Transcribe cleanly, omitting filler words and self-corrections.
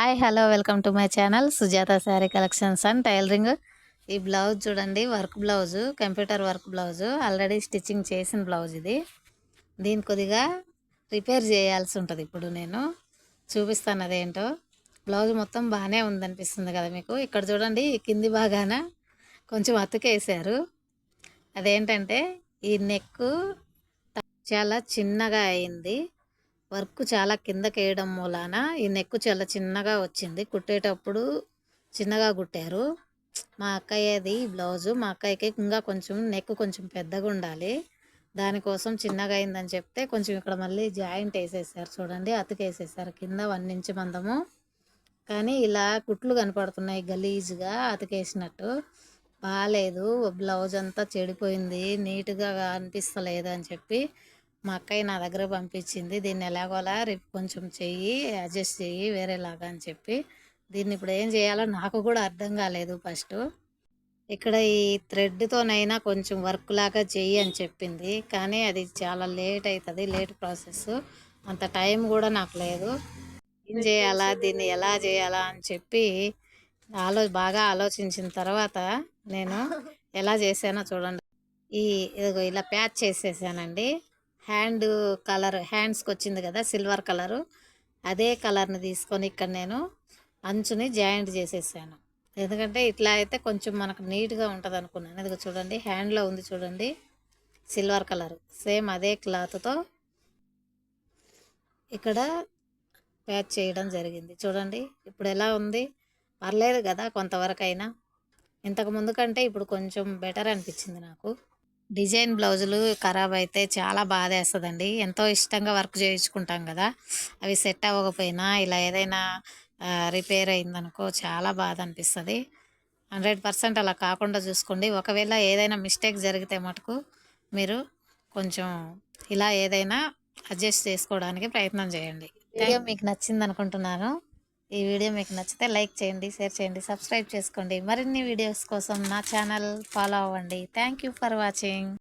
Hi hello welcome to my channel Sujatha sari collections and tailoring. ఈ blouse చూడండి, work blouse, computer work blouse, already stitching చేసిన blouse ఇది. దీన్ని కొద్దిగా రిపేర్ చేయాల్సి ఉంటుంది. ఇప్పుడు నేను చూపిస్తాను అదేంటో. బ్లౌజ్ మొత్తం బాగానే ఉందనిపిస్తుంది కదా మీకు. ఇక్కడ చూడండి, కింది భాగాన కొంచెం అతుకేసారు. అదేంటంటే ఈ నెక్ చాలా చిన్నగా అయింది. వర్క్ చాలా కిందకేయడం మూలాన ఈ నెక్ చాలా చిన్నగా వచ్చింది. కుట్టేటప్పుడు చిన్నగా కుట్టారు. మా అక్కయ్యది బ్లౌజు. మా అక్కయ్యకి ఇంకా కొంచెం నెక్ కొంచెం పెద్దగా ఉండాలి, దానికోసం చిన్నగా అయిందని చెప్తే కొంచెం ఇక్కడ మళ్ళీ జాయింట్ వేసేసారు. చూడండి, అతుకేసేసారు కింద 1 ఇంచ్ మందము. కానీ ఇలా కుట్లు కనపడుతున్నాయి గలీజ్గా అతికేసినట్టు. బాగాలేదు, బ్లౌజ్ అంతా చెడిపోయింది, నీట్గా అనిపిస్తలేదు అని చెప్పి మా అక్కయ్య నా దగ్గర పంపించింది. దీన్ని ఎలాగోలా రేపు కొంచెం చెయ్యి, అడ్జస్ట్ చెయ్యి వేరేలాగా అని చెప్పి. దీన్ని ఇప్పుడు ఏం చేయాలో నాకు కూడా అర్థం కాలేదు ఫస్ట్. ఇక్కడ ఈ థ్రెడ్తోనైనా కొంచెం వర్క్ లాగా చెయ్యి అని చెప్పింది, కానీ అది చాలా లేట్ అవుతుంది, లేట్ ప్రాసెస్. అంత టైం కూడా నాకు లేదు. ఏం చేయాలా, దీన్ని ఎలా చేయాలా అని చెప్పి బాగా ఆలోచించిన తర్వాత నేను ఎలా చేశానో చూడండి. ఇలా ప్యాచ్ చేసేసానండి. హ్యాండ్స్కి వచ్చింది కదా సిల్వర్ కలరు, అదే కలర్ని తీసుకొని ఇక్కడ నేను అంచుని జాయింట్ చేసేసాను. ఎందుకంటే ఇట్లా అయితే కొంచెం మనకు నీట్గా ఉంటుంది అనుకున్నాను. ఇదిగో చూడండి, హ్యాండ్లో ఉంది చూడండి సిల్వర్ కలర్, సేమ్ అదే క్లాత్తో ఇక్కడ ప్యాచ్ చేయడం జరిగింది. చూడండి ఇప్పుడు ఎలా ఉంది, పర్లేదు కదా కొంతవరకు అయినా. ఇంతకు ముందు కంటే ఇప్పుడు కొంచెం బెటర్ అనిపించింది నాకు. డిజైన్ బ్లౌజులు ఖరాబ్ అయితే చాలా బాధేస్తుందండి. ఎంతో ఇష్టంగా వర్క్ చేయించుకుంటాం కదా, అవి సెట్ అవ్వకపోయినా ఇలా ఏదైనా రిపేర్ అయిందనుకో చాలా బాధ అనిపిస్తుంది. 100% అలా కాకుండా చూసుకోండి. ఒకవేళ ఏదైనా మిస్టేక్ జరిగితే మటుకు మీరు కొంచెం ఇలా ఏదైనా అడ్జస్ట్ చేసుకోవడానికి ప్రయత్నం చేయండి. వీడియో మీకు నచ్చింది అనుకుంటున్నాను. ఈ వీడియో మీకు నచ్చితే లైక్ చేయండి, షేర్ చేయండి, సబ్స్క్రైబ్ చేసుకోండి. మరిన్ని వీడియోస్ కోసం నా ఛానల్ ఫాలో అవ్వండి. Thank you for watching.